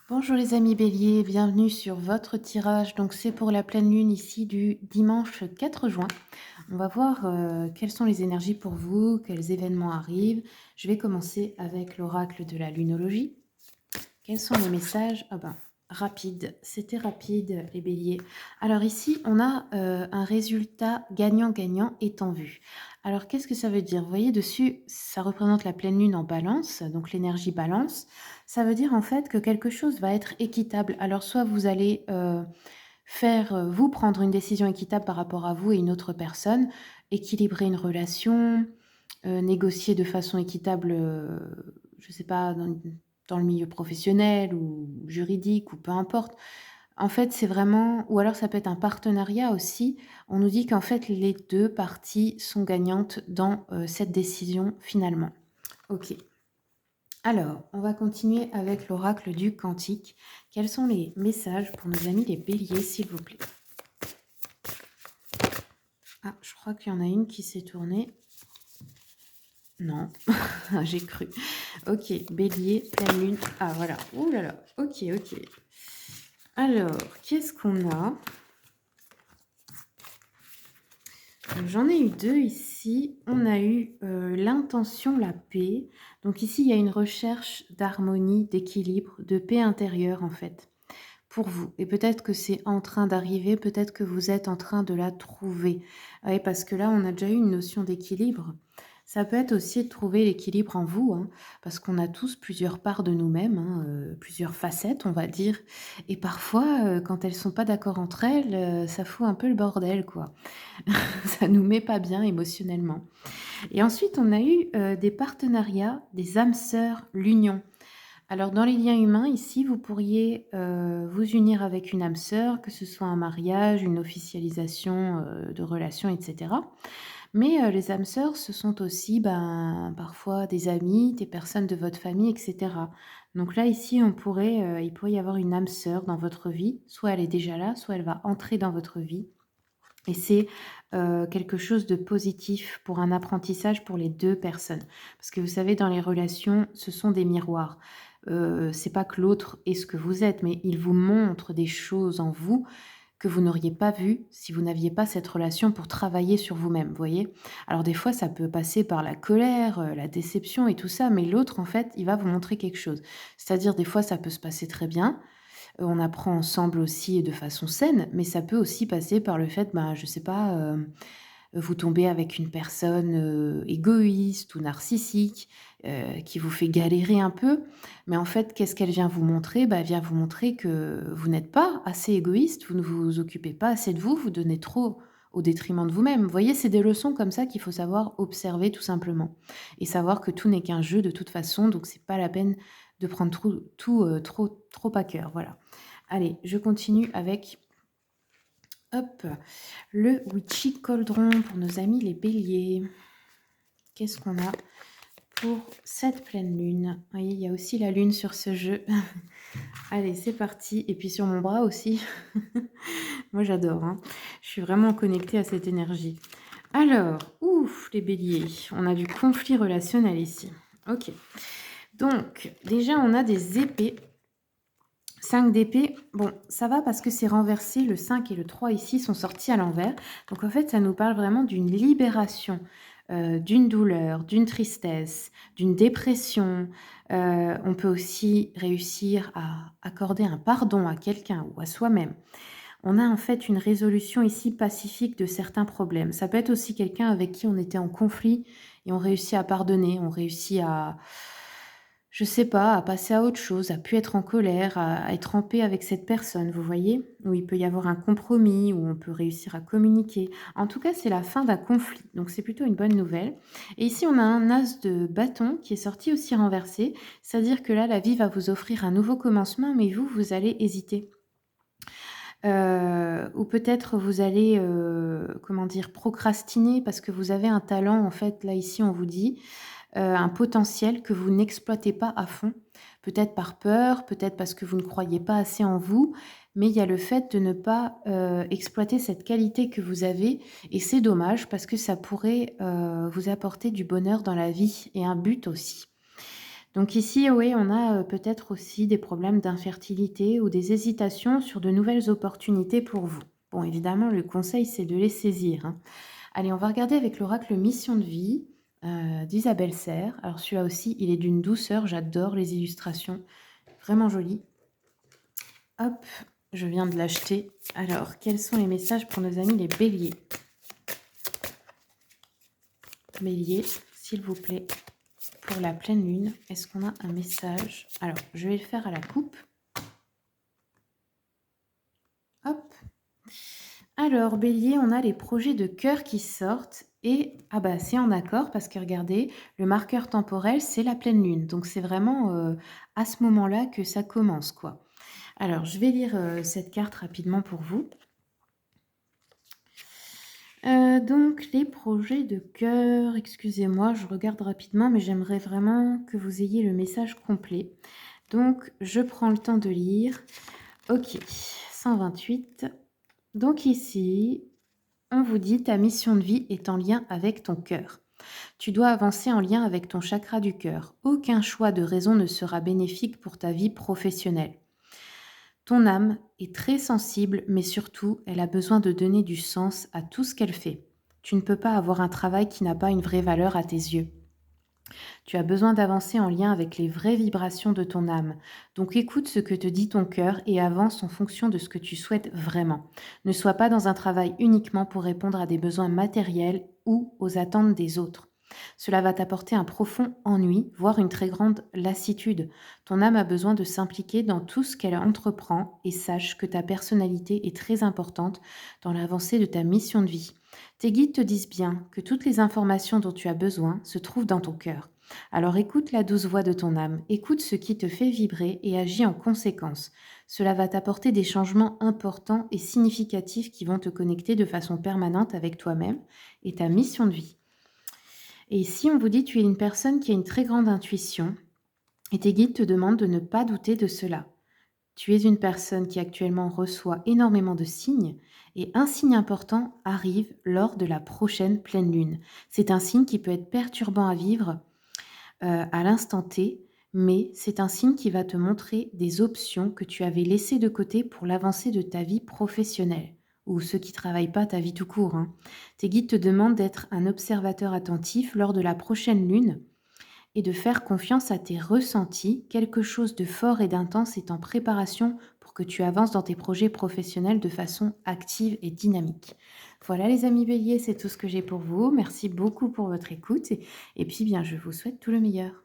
Bonjour les amis béliers, bienvenue sur votre tirage. Donc c'est pour la pleine lune ici du dimanche 4 juin. On va voir quelles sont les énergies pour vous, quels événements arrivent. Je vais commencer avec l'oracle de la lunologie. Quels sont les messages? Ah ben, rapide, c'était rapide les béliers. Alors ici, on a un résultat gagnant-gagnant est en vue. Alors qu'est-ce que ça veut dire? Vous voyez dessus, ça représente la pleine lune en balance, donc l'énergie balance. Ça veut dire en fait que quelque chose va être équitable. Alors soit vous allez vous prendre une décision équitable par rapport à vous et une autre personne, équilibrer une relation, négocier de façon équitable, je sais pas, dans le milieu professionnel ou juridique ou peu importe. En fait, c'est vraiment ou alors ça peut être un partenariat aussi. On nous dit qu'en fait les 2 parties sont gagnantes dans, cette décision finalement. OK. Alors, on va continuer avec l'oracle du Cantique. Quels sont les messages pour nos amis les béliers, s'il vous plaît? Ah, je crois qu'il y en a une qui s'est tournée. Non, j'ai cru. OK, bélier, pleine lune. Ah voilà. Ouh là là. OK, OK. Alors, qu'est-ce qu'on a? J'en ai eu 2 ici. On a eu, l'intention, la paix. Donc ici, il y a une recherche d'harmonie, d'équilibre, de paix intérieure, en fait, pour vous. Et peut-être que c'est en train d'arriver, peut-être que vous êtes en train de la trouver. Oui, parce que là, on a déjà eu une notion d'équilibre. Ça peut être aussi de trouver l'équilibre en vous, hein, parce qu'on a tous plusieurs parts de nous-mêmes, hein, plusieurs facettes, on va dire. Et parfois, quand elles sont pas d'accord entre elles, ça fout un peu le bordel, quoi. Ça nous met pas bien émotionnellement. Et ensuite, on a eu des partenariats, des âmes sœurs, l'union. Alors, dans les liens humains, ici, vous pourriez vous unir avec une âme sœur, que ce soit un mariage, une officialisation de relations, etc. Mais les âmes sœurs, ce sont aussi parfois des amis, des personnes de votre famille, etc. Donc là, ici, il pourrait y avoir une âme sœur dans votre vie. Soit elle est déjà là, soit elle va entrer dans votre vie. Et c'est quelque chose de positif pour un apprentissage pour les 2 personnes. Parce que vous savez, dans les relations, ce sont des miroirs. C'est pas que l'autre est ce que vous êtes, mais il vous montre des choses en vous que vous n'auriez pas vues si vous n'aviez pas cette relation pour travailler sur vous-même, vous voyez? Alors des fois, ça peut passer par la colère, la déception et tout ça, mais l'autre, en fait, il va vous montrer quelque chose. C'est-à-dire des fois, ça peut se passer très bien, on apprend ensemble aussi de façon saine, mais ça peut aussi passer par le fait, je sais pas, vous tombez avec une personne, égoïste ou narcissique, qui vous fait galérer un peu. Mais en fait, qu'est-ce qu'elle vient vous montrer? Elle vient vous montrer que vous n'êtes pas assez égoïste, vous ne vous occupez pas assez de vous, vous donnez trop au détriment de vous-même. Vous voyez, c'est des leçons comme ça qu'il faut savoir observer tout simplement et savoir que tout n'est qu'un jeu de toute façon, donc c'est pas la peine de prendre trop à cœur, voilà. Allez, je continue avec, hop, le Witchy Cauldron pour nos amis les béliers. Qu'est-ce qu'on a pour cette pleine lune? Vous voyez, il y a aussi la lune sur ce jeu. Allez, c'est parti. Et puis sur mon bras aussi. Moi, j'adore, hein. Je suis vraiment connectée à cette énergie. Alors, ouf, les béliers. On a du conflit relationnel ici. Ok. Donc, déjà, on a des épées. 5 d'épée, bon, ça va parce que c'est renversé, le 5 et le 3 ici sont sortis à l'envers. Donc en fait, ça nous parle vraiment d'une libération, d'une douleur, d'une tristesse, d'une dépression. On peut aussi réussir à accorder un pardon à quelqu'un ou à soi-même. On a en fait une résolution ici pacifique de certains problèmes. Ça peut être aussi quelqu'un avec qui on était en conflit et on réussit à pardonner, on réussit à, je sais pas, à passer à autre chose, à plus être en colère, à être en paix avec cette personne, vous voyez? Où il peut y avoir un compromis, où on peut réussir à communiquer. En tout cas, c'est la fin d'un conflit, donc c'est plutôt une bonne nouvelle. Et ici, on a un as de bâton qui est sorti aussi renversé, c'est-à-dire que là, la vie va vous offrir un nouveau commencement, mais vous, vous allez hésiter. Ou peut-être vous allez, comment dire? Procrastiner parce que vous avez un talent, en fait, là, ici, on vous dit, un potentiel que vous n'exploitez pas à fond. Peut-être par peur, peut-être parce que vous ne croyez pas assez en vous, mais il y a le fait de ne pas, exploiter cette qualité que vous avez et c'est dommage parce que ça pourrait, vous apporter du bonheur dans la vie et un but aussi. Donc ici, oui, on a peut-être aussi des problèmes d'infertilité ou des hésitations sur de nouvelles opportunités pour vous. Bon, évidemment, le conseil, c'est de les saisir, hein. Allez, on va regarder avec l'oracle Mission de vie d'Isabelle Serre. Alors celui-là aussi, il est d'une douceur, j'adore les illustrations, vraiment jolies. Hop, je viens de l'acheter. Alors, quels sont les messages pour nos amis les béliers? Bélier, s'il vous plaît, pour la pleine lune, est-ce qu'on a un message? Alors, je vais le faire à la coupe. Hop. Alors, bélier, on a les projets de cœur qui sortent et ah bah c'est en accord parce que regardez, le marqueur temporel, c'est la pleine lune. Donc c'est vraiment à ce moment-là que ça commence, quoi. Alors, je vais lire cette carte rapidement pour vous. Donc les projets de cœur, excusez-moi, je regarde rapidement, mais j'aimerais vraiment que vous ayez le message complet. Donc, je prends le temps de lire. OK, 128. Donc ici, on vous dit ta mission de vie est en lien avec ton cœur. Tu dois avancer en lien avec ton chakra du cœur. Aucun choix de raison ne sera bénéfique pour ta vie professionnelle. Ton âme est très sensible, mais surtout, elle a besoin de donner du sens à tout ce qu'elle fait. Tu ne peux pas avoir un travail qui n'a pas une vraie valeur à tes yeux. Tu as besoin d'avancer en lien avec les vraies vibrations de ton âme. Donc écoute ce que te dit ton cœur et avance en fonction de ce que tu souhaites vraiment. Ne sois pas dans un travail uniquement pour répondre à des besoins matériels ou aux attentes des autres. Cela va t'apporter un profond ennui, voire une très grande lassitude. Ton âme a besoin de s'impliquer dans tout ce qu'elle entreprend et sache que ta personnalité est très importante dans l'avancée de ta mission de vie. Tes guides te disent bien que toutes les informations dont tu as besoin se trouvent dans ton cœur. Alors écoute la douce voix de ton âme, écoute ce qui te fait vibrer et agis en conséquence. Cela va t'apporter des changements importants et significatifs qui vont te connecter de façon permanente avec toi-même et ta mission de vie. Et ici, on vous dit tu es une personne qui a une très grande intuition et tes guides te demandent de ne pas douter de cela. Tu es une personne qui actuellement reçoit énormément de signes et un signe important arrive lors de la prochaine pleine lune. C'est un signe qui peut être perturbant à vivre à l'instant T, mais c'est un signe qui va te montrer des options que tu avais laissées de côté pour l'avancée de ta vie professionnelle ou ceux qui travaillent pas ta vie tout court, hein. Tes guides te demandent d'être un observateur attentif lors de la prochaine lune et de faire confiance à tes ressentis. Quelque chose de fort et d'intense est en préparation pour que tu avances dans tes projets professionnels de façon active et dynamique. Voilà les amis béliers, c'est tout ce que j'ai pour vous. Merci beaucoup pour votre écoute et puis bien je vous souhaite tout le meilleur.